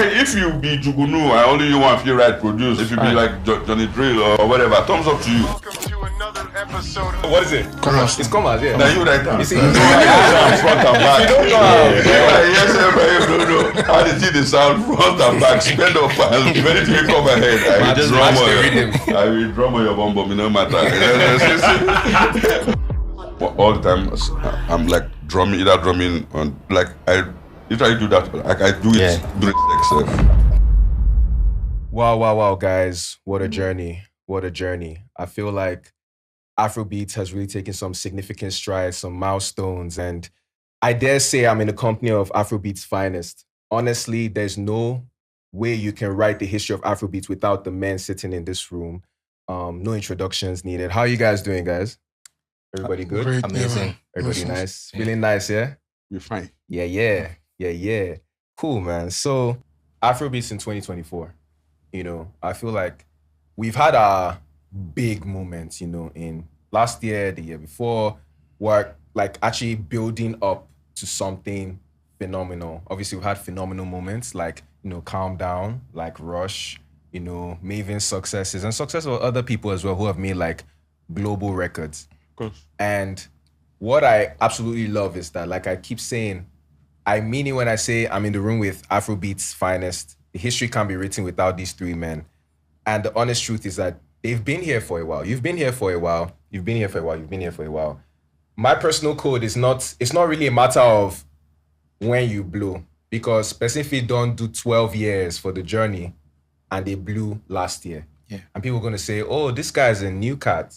if you be Jugunu and only you want to write produce, if you be like Johnny Drill or whatever, thumbs up to you. Welcome to another episode. What is it? Commerce. It's commerce, yeah. Now you write down. You see, front and back. you don't know how. Yes, everybody don't know how the thing they sound front and back. Spend up and if anything come ahead, I will drum on your, I will drum on your bum bum. It no matter. All the time, I'm like either drumming on like I usually do that. Like I do it during sex. Wow, guys. What a journey. What a journey. I feel like Afrobeats has really taken some significant strides, some milestones, and I dare say I'm in the company of Afrobeats' finest. Honestly, there's no way you can write the history of Afrobeats without the men sitting in this room. No introductions needed. How are you guys doing, guys? Everybody good? Great, amazing. Yeah, Everybody nice? Feeling nice, yeah? We're fine. Yeah. Cool, man. So, Afrobeats in 2024, I feel like we've had our big moments, in last year, the year before, we're like actually building up to something phenomenal. Obviously, we've had phenomenal moments like, Calm Down, like Rush, Maven's successes, and success of other people as well who have made like global records. Of course. And what I absolutely love is that, like I keep saying, I mean it when I say I'm in the room with Afrobeats' finest. The history can't be written without these three men. And the honest truth is that they've been here for a while. You've been here for a while. You've been here for a while. You've been here for a while. My personal code is it's not really a matter of when you blew, because specifically don't do 12 years for the journey and they blew last year. Yeah. And people are going to say, oh, this guy's a new cat.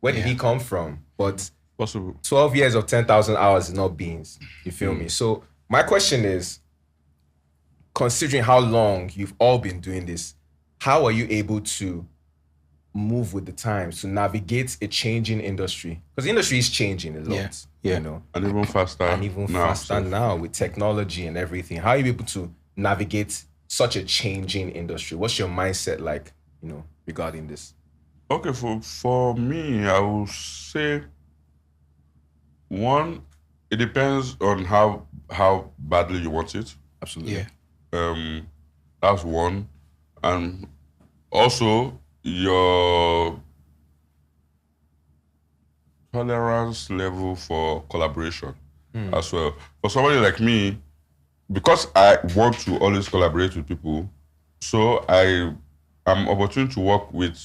Where did he come from? But Possible. 12 years of 10,000 hours is not beans. You feel me? So my question is, considering how long you've all been doing this, how are you able to move with the times, to navigate a changing industry? Because the industry is changing a lot, And even faster. And even faster now with technology and everything. How are you able to navigate such a changing industry? What's your mindset like, regarding this? Okay, for me, I will say one, it depends on how badly you want it. Absolutely. Yeah. That's one. And also your tolerance level for collaboration as well. For somebody like me, because I want to always collaborate with people, so I'm opportune to work with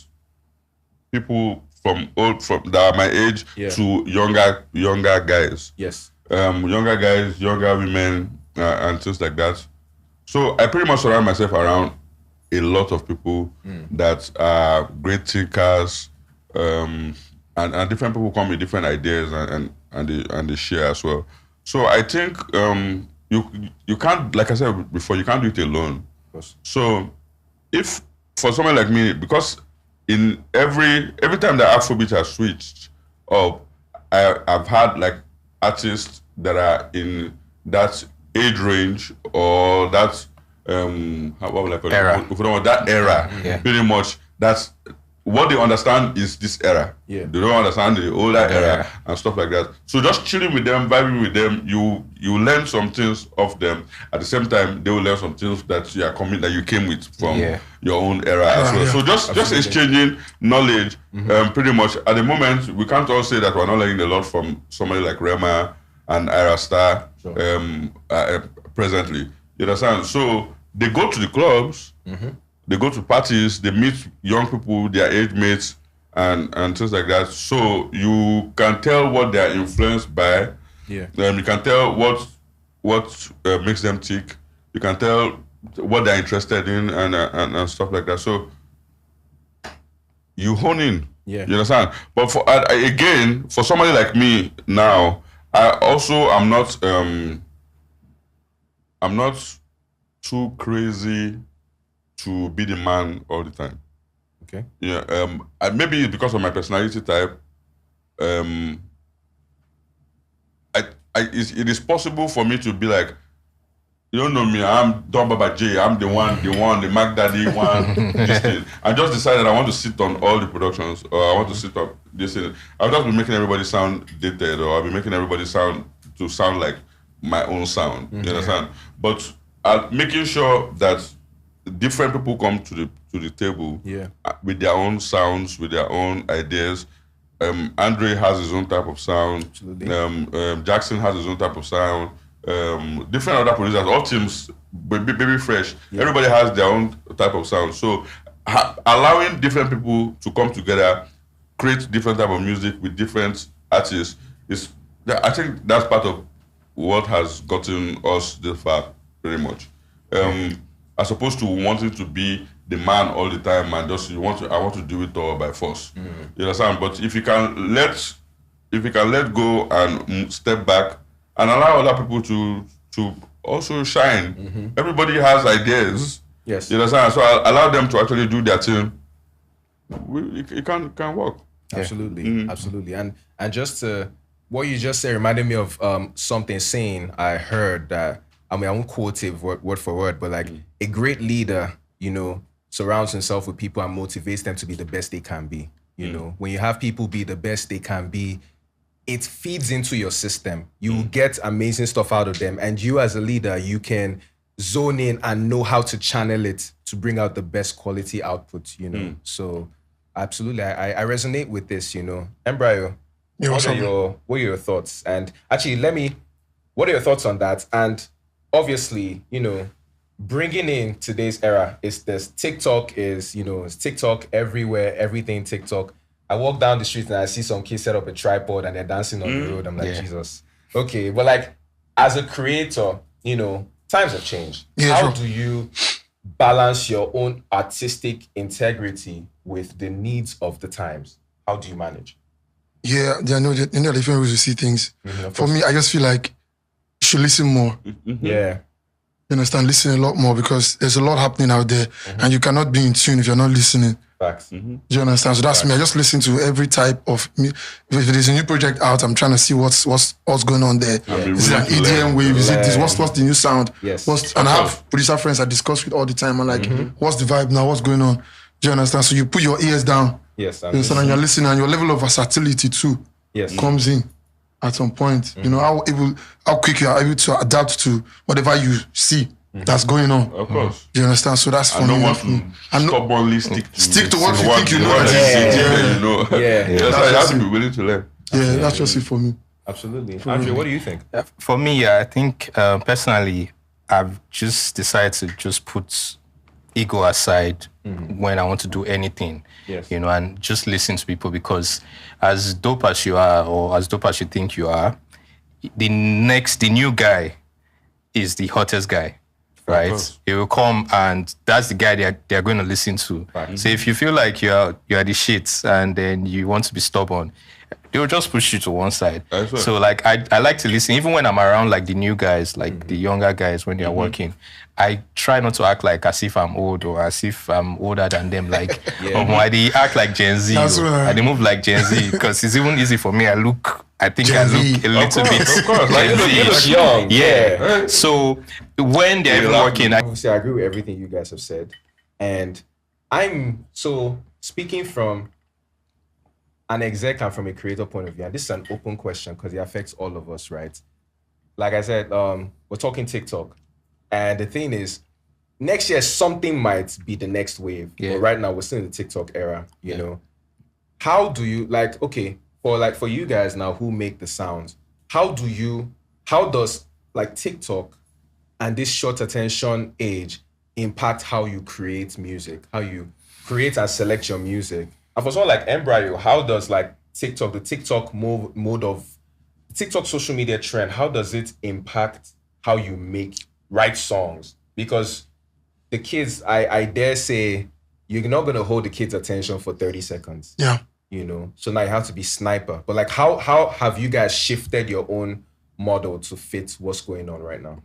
people from that are my age to younger guys. Yes. Younger guys, younger women, and things like that. So I pretty much surround myself around a lot of people that are great thinkers, and different people come with different ideas and they share as well. So I think you can't, like I said before, you can't do it alone. So if for someone like me, because in every time that Afrobeat has switched up, I've had like artists that are in that age range or that what would I call era. It? That era, pretty much. That's what they understand is this era. Yeah. They don't understand the older era and stuff like that. So just chilling with them, vibing with them, you learn some things of them. At the same time, they will learn some things that you came with from your own era as well. So just exchanging knowledge. Pretty much at the moment, we can't all say that we're not learning a lot from somebody like Rema and Ira Star presently. You understand? So they go to the clubs, they go to parties, they meet young people, their age mates, and things like that. So you can tell what they are influenced by. Yeah. You can tell what makes them tick. You can tell what they're interested in and stuff like that. So you hone in. Yeah. You understand? But for somebody like me now, I also am not too crazy to be the man all the time. Okay. Yeah. Maybe because of my personality type. It is possible for me to be like, you don't know me, I'm Don Baba J, I'm the Mac Daddy one, this thing. I just decided I want to sit on all the productions, or I want to sit up this thing. I've just been making everybody sound dated, or I've been making everybody sound like my own sound. You understand? But making sure that different people come to the table with their own sounds, with their own ideas. Andre has his own type of sound. Jackson has his own type of sound. Different other producers, all teams, baby fresh. Everybody has their own type of sound. So allowing different people to come together, create different type of music with different artists I think that's part of what has gotten us this far, pretty much. As opposed to wanting to be the man all the time and just I want to do it all by force. You understand? But if you can let go and step back and allow other people to also shine. Everybody has ideas. Yes. You understand? So allow them to actually do their thing. It can work. Absolutely, absolutely. And just what you just said reminded me of something saying I heard that, I mean, I won't quote it word for word, but like a great leader, surrounds himself with people and motivates them to be the best they can be. You know, when you have people be the best they can be, it feeds into your system. You get amazing stuff out of them. And you as a leader, you can zone in and know how to channel it to bring out the best quality output, So absolutely, I resonate with this, Embryo, what are your thoughts? And actually, what are your thoughts on that? And obviously, bringing in today's era is this TikTok it's TikTok everywhere, everything TikTok. I walk down the street and I see some kids set up a tripod and they're dancing on the road. I'm like, Jesus. Okay, but like, as a creator, times have changed. How do you balance your own artistic integrity with the needs of the times? How do you manage? Yeah, there are different ways to see things. For me, I just feel like you should listen more. Yeah. You understand? Listen a lot more because there's a lot happening out there and you cannot be in tune if you're not listening. Facts. Do you understand? So that's me. I just listen to every type of if there's a new project out, I'm trying to see what's going on there. Is it an EDM wave? Is it this? What's the new sound? Yes. And I have producer friends I discuss with all the time. I'm like, what's the vibe now? What's going on? Do you understand? So you put your ears down. Yes. You understand? And you're listening, and your level of versatility too comes in at some point. How quick you are able to adapt to whatever you see that's going on. Of course. Do you understand? So that's for I don't me. want to stubbornly stick to what you think you know. You have to be willing to learn. Yeah, that's just it for me. Absolutely. Andrew, what do you think? For me, I think personally, I've just decided to just put ego aside when I want to do anything. Yes. And just listen to people, because as dope as you are or as dope as you think you are, the new guy is the hottest guy, right? He will come and that's the guy they're going to listen to. Right. So if you feel like you are the shit and then you want to be stubborn, they'll just push you to one side. So like I like to listen, even when I'm around like the new guys, like the younger guys when they're working. I try not to act like as if I'm old or as if I'm older than them. Like, they act like Gen Z. They move like Gen Z because it's even easy for me. I look a little bit Gen Z. You look young. Yeah. So when they're even working, obviously I agree with everything you guys have said. And I'm speaking from an exec and from a creator point of view, and this is an open question because it affects all of us, right? Like I said, we're talking TikTok. And the thing is, next year something might be the next wave. But right now we're still in the TikTok era, you know. How do you for you guys now who make the sounds, how does like TikTok and this short attention age impact how you create music, how you create and select your music? And for someone like Embryo, how does like TikTok, the TikTok mode of TikTok social media trend, how does it impact how you write songs? Because the kids, I dare say, you're not going to hold the kids' attention for 30 seconds. Yeah. So now you have to be sniper. But like, how have you guys shifted your own model to fit what's going on right now?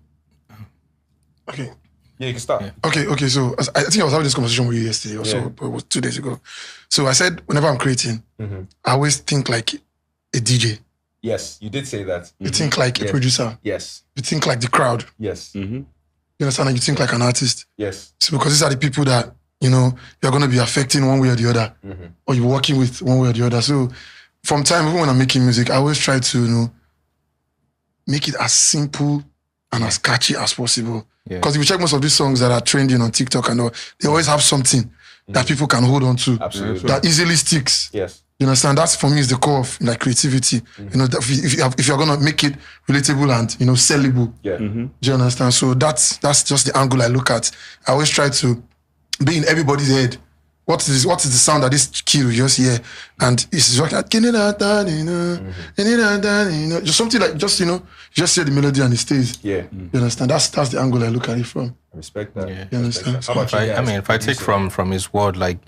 Okay. Yeah, you can start. Yeah. Okay. So I think I was having this conversation with you yesterday or so, but it was 2 days ago. So I said, whenever I'm creating, I always think like a DJ. Yes, you did say that. You think like a producer. Yes. You think like the crowd. Yes. You understand? You think like an artist. Yes. So because these are the people that, you're going to be affecting one way or the other. Or you're working with one way or the other. So from time, even when I'm making music, I always try to, make it as simple and as catchy as possible. Because if you check most of these songs that are trending on TikTok and all, they always have something that people can hold on to. Absolutely. That easily sticks. Yes. You understand? That's for me is the core of like creativity. You know, that if you're gonna make it relatable and sellable. Yeah. Do you understand? So that's just the angle I look at. I always try to be in everybody's head. What is the sound that this kid will just hear? And it's just like just something like just hear the melody and it stays. Yeah. You understand? That's the angle I look at it from. I respect that. Yeah. You understand? How about you guys? If I take from his word, like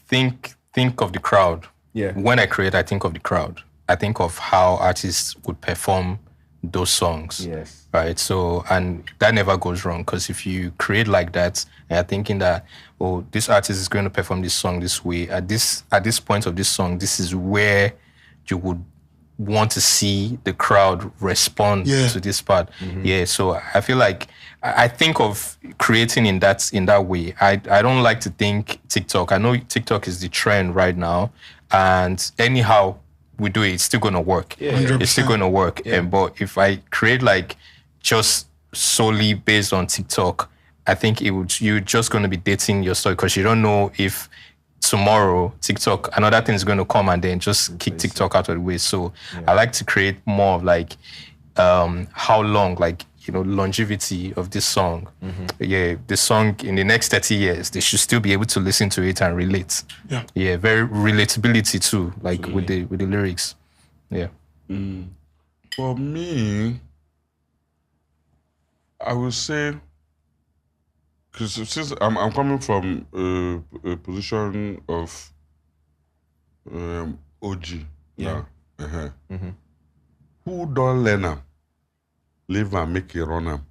think of the crowd. Yeah. When I create, I think of the crowd. I think of how artists would perform those songs. Yes. Right. So, and that never goes wrong, because if you create like that and you're thinking that, oh, this artist is going to perform this song this way, at this point of this song, this is where you would want to see the crowd respond to this part. Yeah. So I feel like I think of creating in that way. I don't like to think TikTok. I know TikTok is the trend right now, and anyhow we do it, it's still gonna work. Yeah. It's still gonna work. Yeah. But if I create like just solely based on TikTok, I think you're just gonna be dating your story, because you don't know if tomorrow TikTok, another thing is going to come and then just kick TikTok out of the way. So I like to create more of like how long, like, longevity of this song. Yeah, this song in the next 30 years, they should still be able to listen to it and relate. Yeah, very relatability too, like with the lyrics. Yeah. For me, I would say, because since I'm coming from a position of OG, who don't learn them, live and make it run them.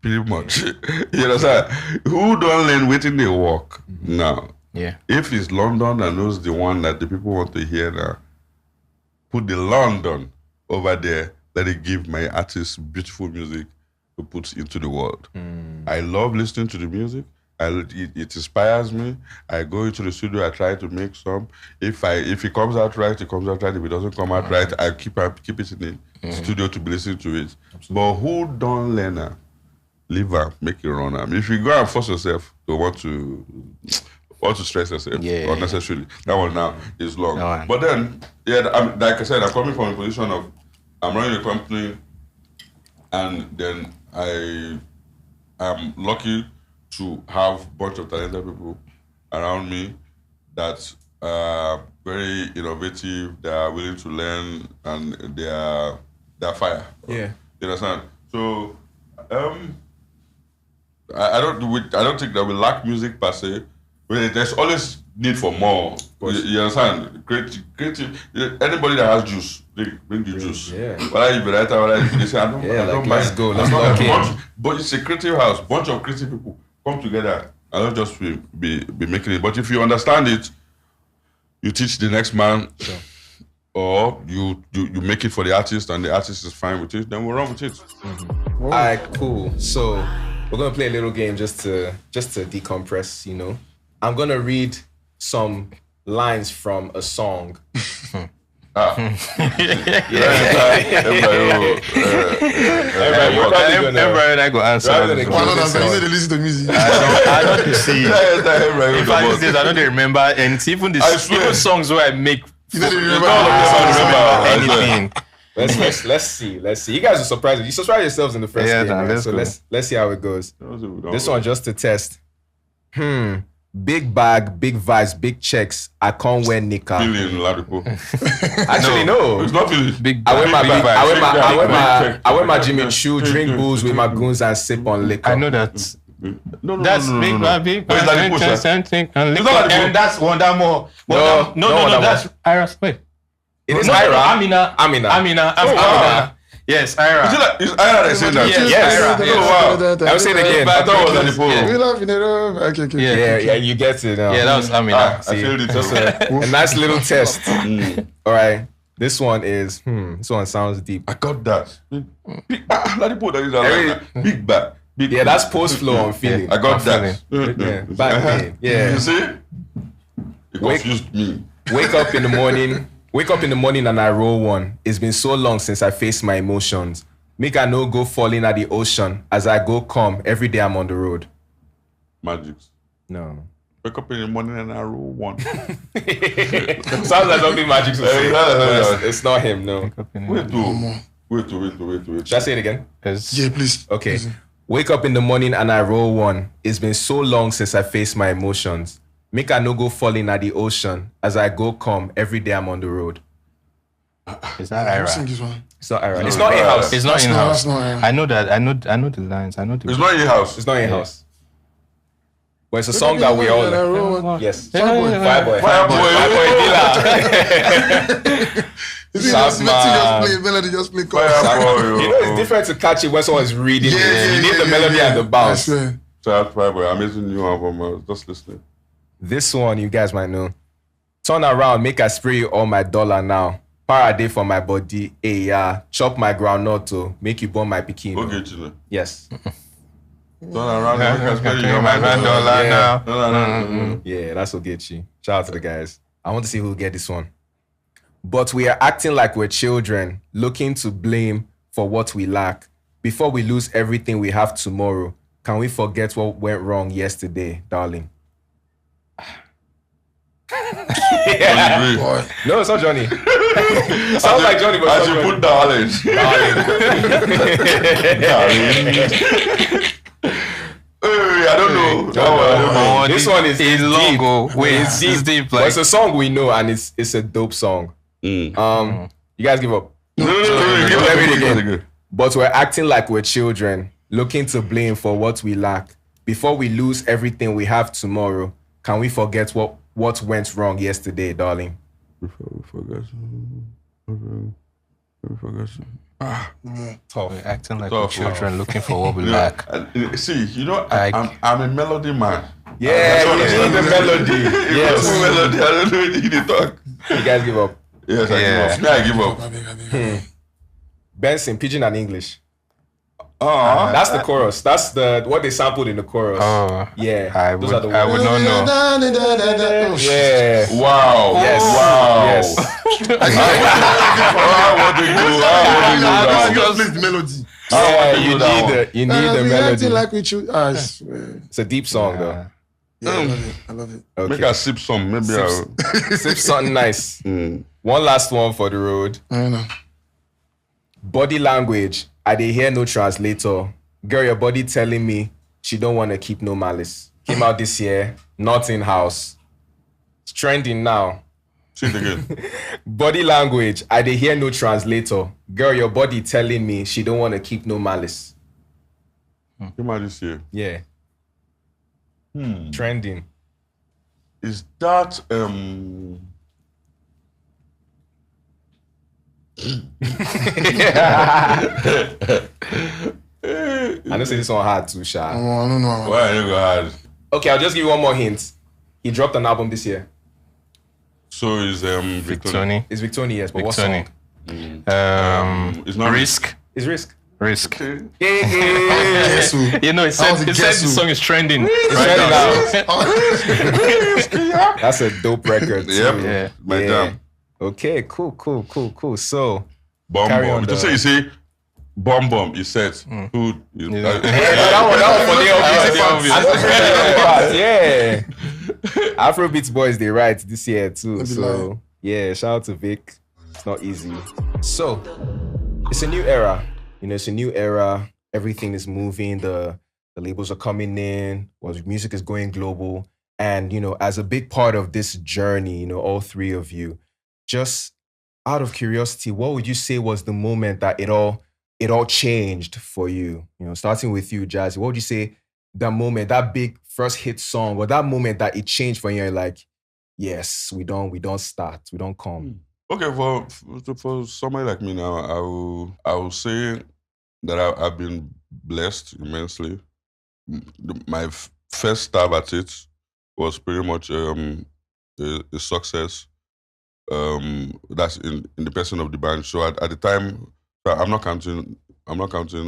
Pretty much. You understand? Who don't learn waiting they walk now? Yeah. If it's London that knows the one that the people want to hear now, put the London over there, let it give my artists beautiful music to put into the world. I love listening to the music. It inspires me. I go into the studio, I try to make some. If it comes out right, it comes out right. If it doesn't come out right, I keep it in the studio to be listening to it. Absolutely. But who don't learn her, live her, make it run her. If you go and force yourself to want to stress yourself unnecessarily, that one now is long. No, but then, like I said, I'm coming from a position of I'm running a company, and then I am lucky to have a bunch of talented people around me that are very innovative, they are willing to learn, and they are fire. Yeah. You understand? So I don't think that we lack music per se. There's always need for more. You understand? Creative. Anybody that has juice, bring the juice. Yeah. Whether you be writer, whether you be this, I don't mind. Let's go. Let's lock in. But it's a creative house. Bunch of creative people come together and not just be making it. But if you understand it, you teach the next man, or you make it for the artist, and the artist is fine with it, then we'll run with it. All right, cool. So we're gonna play a little game just to decompress. I'm gonna read some lines from a song. Everybody I go answer. I need to listen to music. I don't see. In fact, these days I don't remember, and it's even songs where I make. You don't remember anything. Let's see. You guys are surprised. You surprised yourselves in the first game, right? So let's see how it goes. This one just to test. Big bag, big vibes, big checks. I can't wear nika. Actually, no. It's not really big. I wear my Jimmy Choo, drink booze with my goons and sip on liquor. I know that. No. That's big bag. It's like the and that's Wonder More. No, that's Ira. Wait. It is Ira. Amina. Yes, Ira. Is Ira that said that? Yes. Oh, wow. I will say it again. I thought it was Ladipo. We love in a row. Okay. Yeah, you get it now. Yeah, that was Amina. I feel it. Just a nice little test. All right. This one is, this one sounds deep. I got that. Big bag. Ladipo, that is a big bag. Yeah, that's post flow on feeling. I got that. Back pain. Yeah. You see? It confused me. Wake up in the morning and I roll one. It's been so long since I faced my emotions. Make I no go falling at the ocean. As I go come, every day I'm on the road. Magics. No. Wake up in the morning and I roll one. Sounds like something Magic would say. It's not him, no. Wait. Should I say it again? Yeah, please. Okay. Please. Wake up in the morning and I roll one. It's been so long since I faced my emotions. Make I no go falling at the ocean. As I go come, every day I'm on the road. Is that I'll sing Ira? this one. It's not Ira. It's not in-house. It's not That's in-house. not Ira. I know that. I know the lines. I know the. It's not in your house. It's not in-house. But it's a song that we all like. Yes. Fireboy. You see, just play melody, just play chorus. You know, it's different to catch it when someone's reading. You need the melody and the bounce. I Shout out Fireboy. Amazing new album. I was just listening. This one, you guys might know. Turn around, make I spray all my dollar now. Para day for my body. Hey, yeah. Chop my groundnut to make you born my pikin. Okay, Chino. Yes. Turn around and make us spend Okay, my $1 now. No. Yeah, that's Ogechi. Shout out to the guys. I want to see who'll get this one. But we are acting like we're children, looking to blame for what we lack. Before we lose everything we have tomorrow, can we forget what went wrong yesterday, darling? Boy. No, it's not Johnny. Sounds like Johnny, but As it's you not put Johnny. darling. Hey, I don't know. Oh, This one is long. deep. Oh, wait, It's it's deep. But Like, it's a song we know, and it's a dope song. You guys give up. No. Let me Give it again. But we're acting like we're children, looking to blame for what we lack. Before we lose everything we have tomorrow, can we forget what went wrong yesterday, darling? Before we forget. Tough. we're acting like Tough, we're children looking for what we You lack. know, see, I'm a melody man. Yeah, you need the melody. Yes. Yes. Melody. I don't know anything they talk. You guys give up. Yes, Yeah. I give up. I beg. Benson, Pidgin and English. Oh, That's the chorus. That's what they sampled in the chorus. Oh, Yeah. I Those would, are the I would words. not know. Yeah. wow. Yes. Wow. Yes. Just play the melody. Yeah, you need the melody. Acting like we should. I swear. It's a deep song though. Yeah, I love it. Make Okay. us sip some. Maybe I'll. Sip something nice. One last one for the road. I don't know. Body language. I dey hear no translator. Girl, your body telling me she don't want to keep no malice. Came out this year, not in house. It's trending now. See it again. Body language. I dey hear no translator. Girl, your body telling me she don't want to keep no malice. Came out this year. Yeah. Trending. Is that I know say this one hard too, Sha. I don't know. why you go hard? Okay, I'll just give you one more hint. He dropped an album this year. So is Victoni. It's Victoni, yes, but what Victoni. song? It's not Risk. It's Risk. Risk. Guess who? You know, it That was said a the guess who. song is trending. That's a dope record. Too. Yep. Yeah. My damn. Okay, cool. So, Bomb Carry bomb. on, To say you say bomb. You said who? that one yeah. Afrobeats boys, they write this year too. So yeah, shout out to Vic. It's not easy. So it's a new era. You know, it's a new era. Everything is moving. The labels are coming in. Music is going global. And you know, as a big part of this journey, you know, all three of you, just out of curiosity, what would you say was the moment that it all changed for you? You know, starting with you, Jazzy. What would you say that moment, that big first hit song, or that moment that it changed for you? You're like, yes, we don't start, we don't come. Okay, for somebody like me now, I will say that I've been blessed immensely. My first stab at it was pretty much a success. That's in the person of the band. So at the time, I'm not counting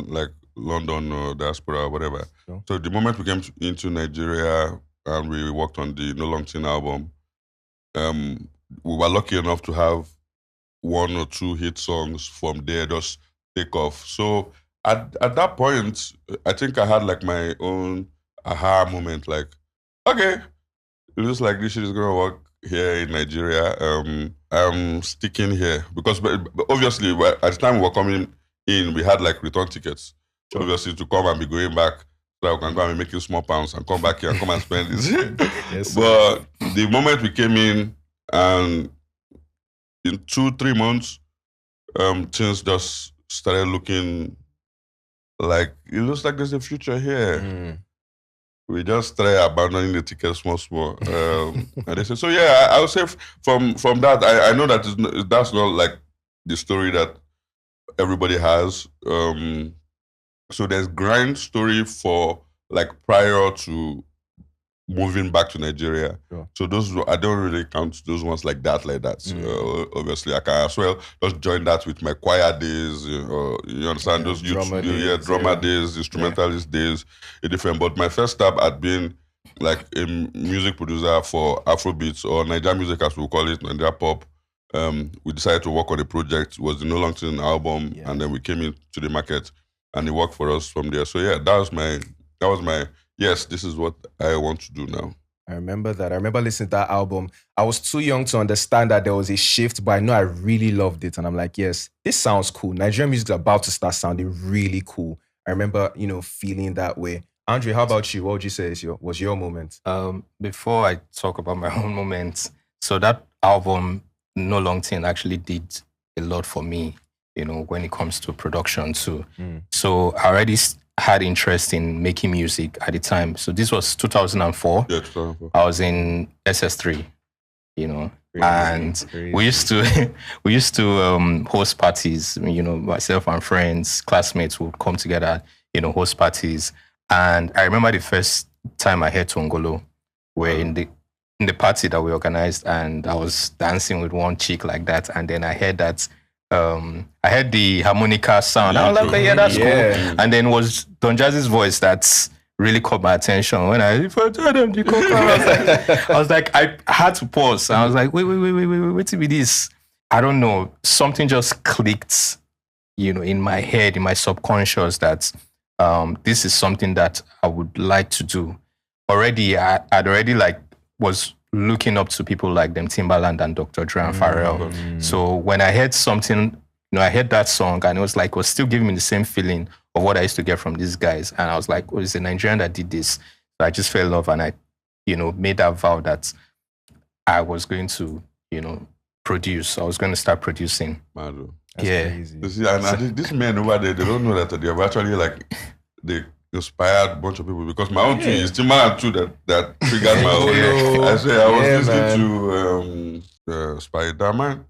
like London or diaspora or whatever. Sure. So the moment we came into Nigeria and we worked on the No Long Tin album, we were lucky enough to have one or two hit songs from there, just take off. So at that point, I think I had like my own aha moment. Like, okay, it looks like this shit is gonna work here in Nigeria. I'm sticking here because but obviously at the time we were coming in, we had like return tickets. Sure. Obviously to come and be going back, so I can go and be making small pounds and come back here and come and spend this. Yes, but the moment we came in, and in 2-3 months, things just started looking like it looks like there's a future here. We just try abandoning the tickets small. And they say, so yeah, I would say from that, I know that that's not like the story that everybody has. So there's grind story for like prior to moving back to Nigeria. Sure. So those, I don't really count those ones like that. So obviously I can as well just join that with my choir days, you understand, those drummer days, instrumentalist days, different. But my first step had been like a music producer for Afrobeats, or Nigeria music as we call it, Nigeria pop. We decided to work on a project. It was the No Long Tin album, and then we came into the market and it worked for us from there. So yeah, that was my yes, this is what I want to do now. I remember that. I remember listening to that album. I was too young to understand that there was a shift, but I know I really loved it. And I'm like, yes, this sounds cool. Nigerian music is about to start sounding really cool. I remember, feeling that way. Andre, how about you? What would you say was your moment? Before I talk about my own moments, so that album, No Long Tin, actually did a lot for me, when it comes to production too. So I already had interest in making music at the time. So this was 2004. Yeah, 2004. I was in SS3, and we used to host parties. Myself and friends, classmates would come together, host parties. And I remember the first time I heard Tongolo, where in the party that we organized, and I was dancing with one chick like that, and then I heard that. I heard the harmonica sound. I was like, okay, yeah, that's cool. And then it was Don Jazzy's voice that's really caught my attention. When I was like, I had to pause. I was like, wait to be this. I don't know. Something just clicked, in my head, in my subconscious, that this is something that I would like to do. Already, I'd already was looking up to people like them, Timbaland and Dr. Dre and Pharrell. So when I heard something, I heard that song, and it was still giving me the same feeling of what I used to get from these guys. And I was like, it's a Nigerian that did this. So I just fell in love, and I, made that vow that I was going to, produce. I was going to start producing. Mado. That's crazy. You see, and these men over there, they don't know that they have actually they inspired a bunch of people, because my own too is Timbaland too that triggered my own. I say I was listening to Spider-Man.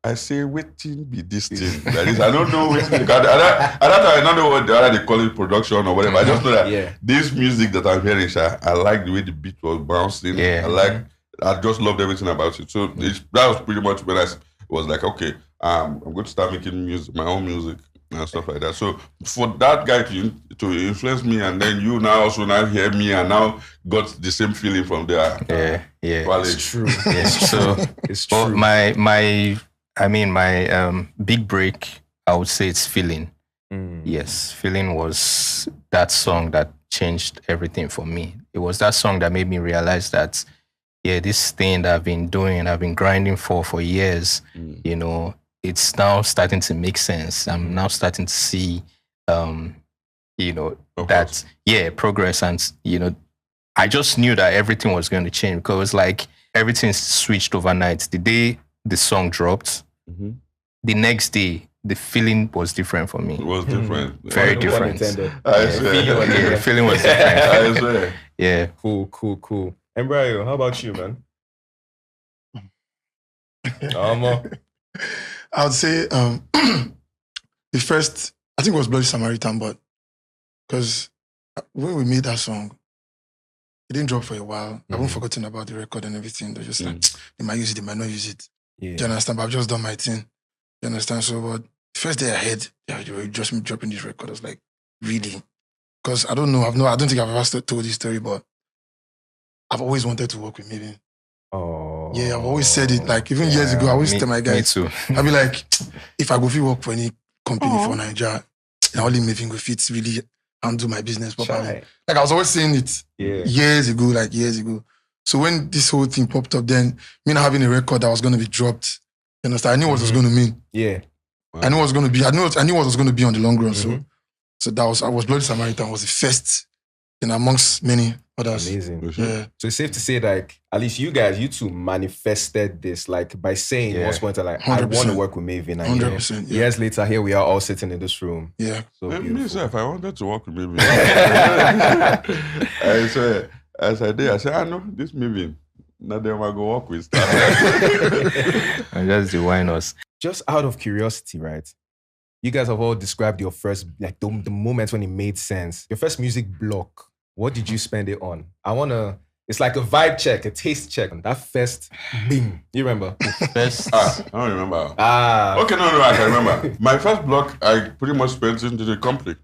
I say, waiting be this thing. That is, I don't know what I don't know what they call it, production or whatever. I just know that this music that I'm hearing, I like the way the beat was bouncing. I just loved everything about it. So that was pretty much when I was like, okay, I'm going to start making music, my own music and stuff like that. So for that guy to influence me, and then you now also hear me and now got the same feeling from there. It's true. So it's true. My big break, I would say it's Feeling. Yes, Feeling was that song that changed everything for me. It was that song that made me realize that, this thing that I've been doing, I've been grinding for years, it's now starting to make sense. I'm now starting to see, that, progress. And, I just knew that everything was going to change, because it was like everything switched overnight. The day the song dropped, the next day, the feeling was different for me. It was different. Very different. The feeling was different. I swear. Yeah. Cool. Embryo, how about you, man? I would say the first, I think it was Bloody Samaritan, but because when we made that song, it didn't drop for a while. I haven't forgotten about the record and everything. They're just like, they might use it, they might not use it. Do you understand? But I've just done my thing. You understand? So, but the first day I heard, you were just me dropping this record, I was like, really? Because I don't know, I don't think I've ever told this story, but I've always wanted to work with Maven. Oh. Yeah, I've always said it. Like even years ago, I always tell my guys, Me too. I'll be like, if I go fit work for any company for Nigeria, I only maybe go fit really and do my business properly. Try. Like I was always saying it Yeah. years ago. So when this whole thing popped up, then me not having a record that was going to be dropped, you understand? I knew what it was going to mean. Yeah. I knew what it was going to be. I knew what it was going to be on the long run. Mhm. So I was Bloody Samaritan was the first, amongst many others. Amazing. Yeah. So it's safe to say, like, at least you two manifested this, like, by saying Yeah. once point, like, I 100%. want to work with Maven. And 100%. Yeah. years later, here we are all sitting in this room. Yeah. So Me beautiful. myself, I wanted to work with Maven. I swear, as I did, I said, I know this Maven. Now them I go work with. And that's the wine us. Just out of curiosity, right? You guys have all described your first, like, the moments when it made sense. Your first music block. What did you spend it on? It's like a vibe check, a taste check. That first bing. You remember? First, I don't remember. Okay. No, I can remember. My first block, I pretty much spent into the company.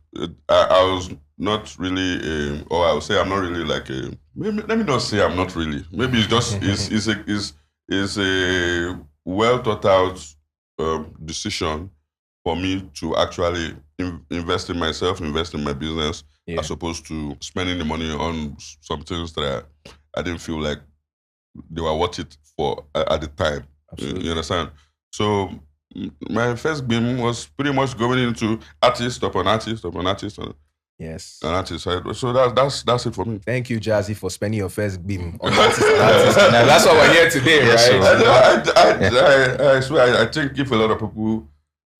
I was not really, or I would say I'm not really like a. Let me not say I'm not really. Maybe it's just it's a well thought out decision for me to actually invest in myself, invest in my business, as opposed to spending the money on some things that I didn't feel like they were worth it for at the time. Absolutely. You understand? So my first beam was pretty much going into artist upon artist upon artist and Yes. artist. So that's it for me. Thank you, Jazzy, for spending your first beam on artist. Now, that's why we're here today, Yes, right? I swear, I think if a lot of people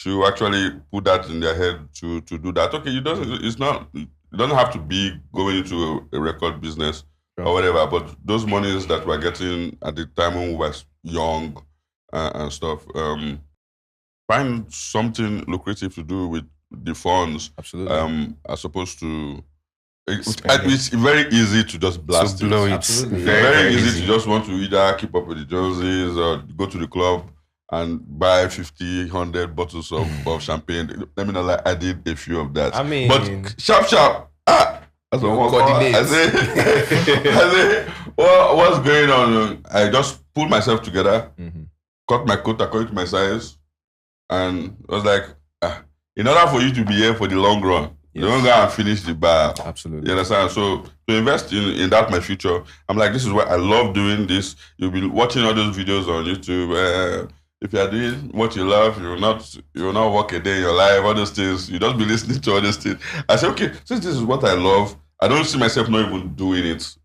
to actually put that in their head to do that. Okay, it doesn't have to be going into a record business or whatever, but those monies that we're getting at the time when we were young and stuff, find something lucrative to do with the funds. Absolutely. As opposed to it's very easy to just blast to blow it. Absolutely. Very easy to just want to either keep up with the Joneses or go to the club and buy 50, 100 bottles of champagne. Let me know, like I did a few of that. I mean, but sharp. That's what coordinate. I say, what's going on? I just pulled myself together, cut my coat according to my size, and I was like, in order for you to be here for the long run, you don't go and finish the bar. Absolutely. You understand? So to invest in that, my future, I'm like, this is what I love doing this. You'll be watching all those videos on YouTube. If you are doing what you love, you will not work a day in your life, all those things. You just be listening to all those things. I say, okay, since this is what I love, I don't see myself not even doing it.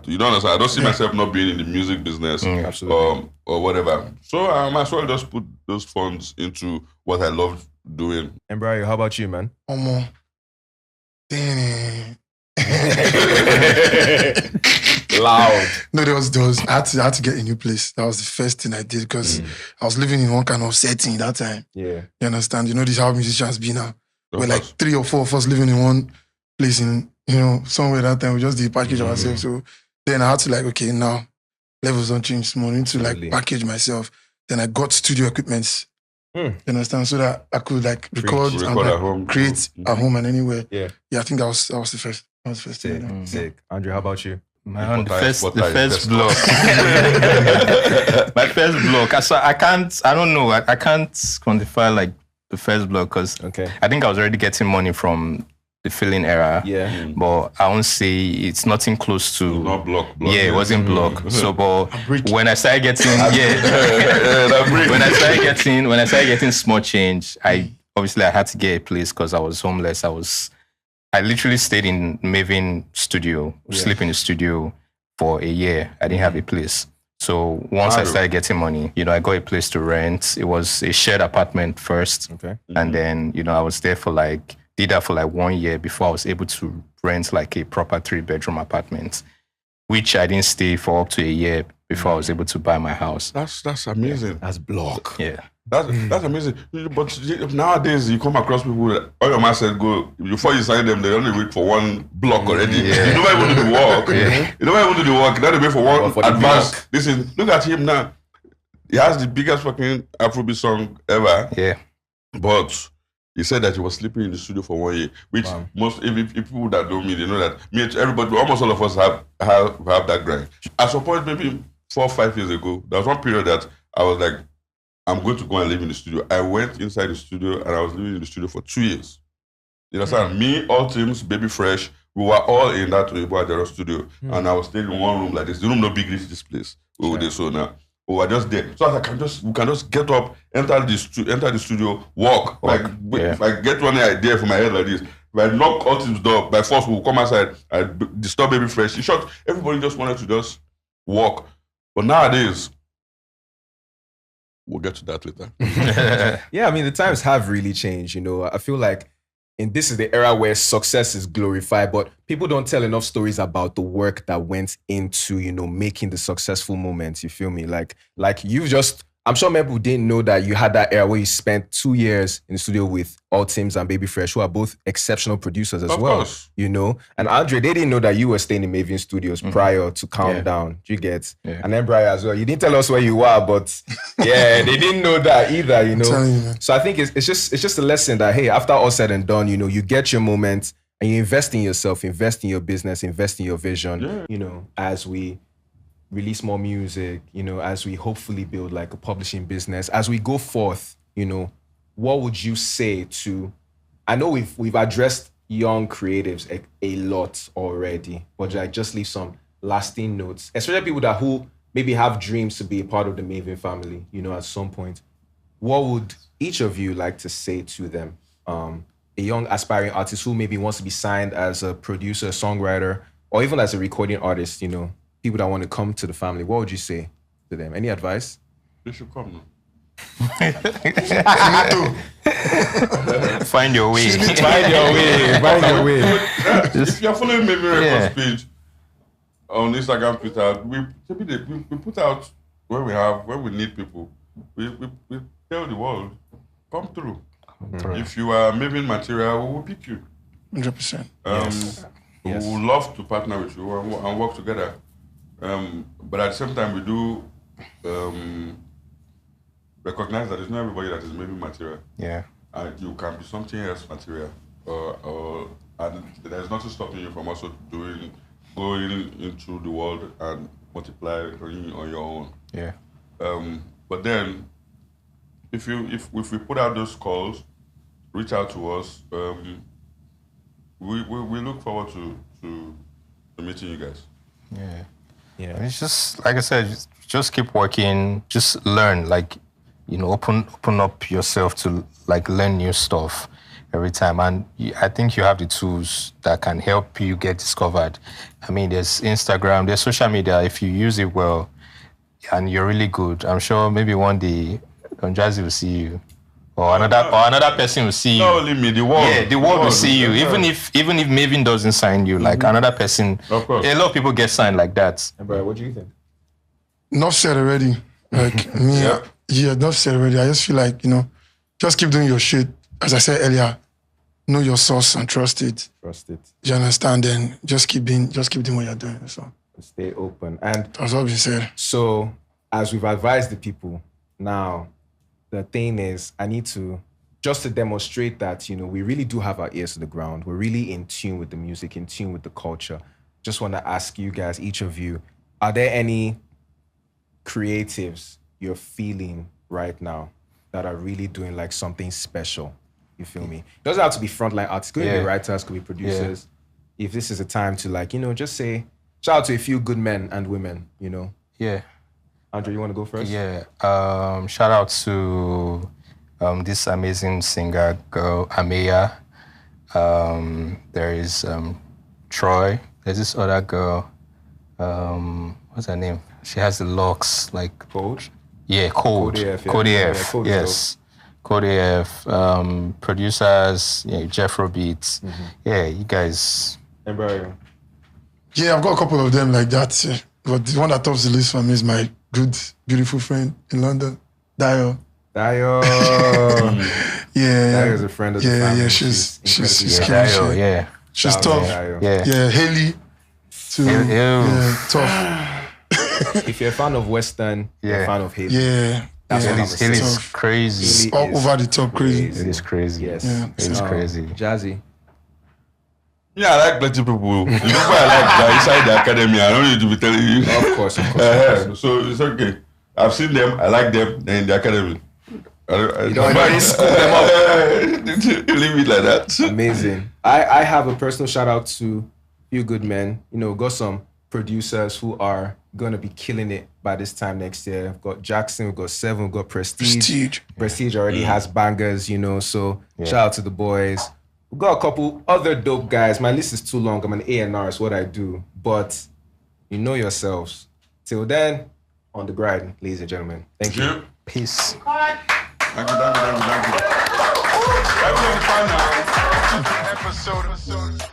You don't understand? I don't see myself not being in the music business or whatever. So I might as well just put those funds into what I love doing. And Brian, how about you, man? Damn. Loud. No, there was I had to get a new place. That was the first thing I did because I was living in one kind of setting that time. Yeah. You understand? You know, this is how musicians be now. Of We're like course. 3 or 4 of us living in one place in, somewhere that time. We just did package ourselves. So then I had to like, okay, now levels don't change small. I need to Absolutely. like package myself. Then I got studio equipments. You understand? So that I could like record and at like, home. create at home and anywhere. Yeah. Yeah, I think that was the first. That was the first Sick. thing. Sick. Andrew, how about you? Man, the What first I block. My first block. I don't know. I can't quantify like the first block because Okay. I think I was already getting money from the filling era. Yeah. But I won't say it's nothing close to. Not block. Yeah, it wasn't block. So, but brick. when I started getting, when I started getting small change, I had to get a place because I was homeless. I literally stayed in Maven studio, sleep in the studio for a year. I didn't have a place. So once I started getting money, I got a place to rent. It was a shared apartment first. Okay. And then, I was there did that for 1 year before I was able to rent like a proper 3-bedroom apartment, which I didn't stay for up to a year before I was able to buy my house. That's amazing. That's block. Yeah. That's amazing. But nowadays, you come across people that all your man said go before you sign them. They only wait for one block already. Yeah. You don't even do the work. You don't even do the work. Now they wait for one For the advance. block. Listen, look at him now. He has the biggest fucking Afrobeat song ever. Yeah. But he said that he was sleeping in the studio for 1 year, which if people that know me, they know that me, everybody, almost all of us have that grind. At some point, maybe 4 or 5 years ago, there was one period that I was like, I'm going to go and live in the studio. I went inside the studio and I was living in the studio for 2 years. You understand? Me, all teams, Baby Fresh, we were all in that Oyibo Adero studio. And I was staying in one room like this. The room no big reach this place. We were there so now. We were just there. So I was like, we can just get up, enter the studio, walk. Like if I get one idea from my head like this, if I knock all teams' door, by force we'll come outside, I disturb Baby Fresh. In short, everybody just wanted to just walk. But nowadays, we'll get to that later. Yeah, I mean, the times have really changed. You know, I feel like this is the era where success is glorified, but people don't tell enough stories about the work that went into, you know, making the successful moments. You feel me? Like you just, I'm sure many people didn't know that you had that era where you spent 2 years in the studio with All Teams and Baby Fresh, who are both exceptional producers as well. Course. You know, and Andre, they didn't know that you were staying in Maven Studios prior to Calm Down. Do you get? Yeah. And then Brian as well. You didn't tell us where you were, but yeah, they didn't know that either. You know. So I think it's just a lesson that, hey, after all said and done, you know, you get your moment and you invest in yourself, invest in your business, invest in your vision. Yeah. You know, as we release more music, you know, as we hopefully build like a publishing business, as we go forth, you know, what would you say to, I know we've addressed young creatives a lot already, but like just leave some lasting notes, especially people who maybe have dreams to be a part of the Maven family, you know, at some point. What would each of you like to say to them? A young aspiring artist who maybe wants to be signed as a producer, songwriter, or even as a recording artist, you know, people that want to come to the family, what would you say to them? Any advice? They should come now. Find your way. Find your way. If you're following Maybe Records page on Instagram, Twitter, we put out when we need people. We tell the world, come through. If you are Maven material, we will pick you. 100%. We would love to partner with you and work together. But at the same time, we do recognize that it's not everybody that is Maven material. Yeah. And you can be something else material. And there's nothing stopping you from also going into the world and multiply on your own. Yeah. But then, if we put out those calls, reach out to us. We look forward to meeting you guys. Yeah. Yeah. It's just like I said, just keep working, just learn, like, you know, open up yourself to like learn new stuff every time. And I think you have the tools that can help you get discovered. I mean, there's Instagram, there's social media. If you use it well and you're really good, I'm sure maybe one day Jazzy will see you. Or another person will see you. Not only me, the world. Yeah, the world will see you. Even if Maven doesn't sign you, like another person. Of course. A lot of people get signed like that. And Brian, what do you think? Enough said already. Like me, enough said already. I just feel like, you know, just keep doing your shit. As I said earlier, know your source and trust it. Trust it. You understand? Then just keep doing what you're doing. So stay open. And that's what we said. So as we've advised the people, now the thing is, I need to, just to demonstrate that, you know, we really do have our ears to the ground. We're really in tune with the music, in tune with the culture. Just want to ask you guys, each of you, are there any creatives you're feeling right now that are really doing like something special? You feel me? It doesn't have to be frontline artists. Could be writers, could be producers. If this is a time to like, you know, just say, shout out to a few good men and women, you know? Yeah. Andre, you want to go first? Yeah. Shout out to this amazing singer girl, Ameya. There is Troy. There's this other girl. What's her name? She has the locks like Code. Yeah, Code. Cody F. Code Yes. Cody F. Producers. Yeah, Jeffro Beats. Yeah, you guys. And Brian. Yeah, I've got a couple of them like that. Yeah. But the one that tops the list for me is my good, beautiful friend in London, Dio. Dio. Dio's a friend of the family. Yeah, she's Dio, yeah. She's tough. Yeah, Haley. Too. Tough. If you're a fan of Western, you're a fan of Haley. Yeah. Haley's crazy. Over the top crazy. It is crazy. Yes. Yeah. It is crazy. Jazzy. Yeah, I like plenty people. The people I like that are inside the academy. I don't need to be telling you. Of course. So it's okay. I've seen them. I like them. They're in the academy. You don't need to scoop them up. Leave it like that. Amazing. I have a personal shout out to Few Good Men. You know, got some producers who are gonna be killing it by this time next year. We've got Jackson, we've got Seven, we've got Prestige. Prestige already has bangers, you know. So shout out to the boys. We've got a couple other dope guys. My list is too long. I'm an A&R, is what I do. But you know yourselves. Till then, on the grind, ladies and gentlemen. Thank you. Peace. Thank you. Episode.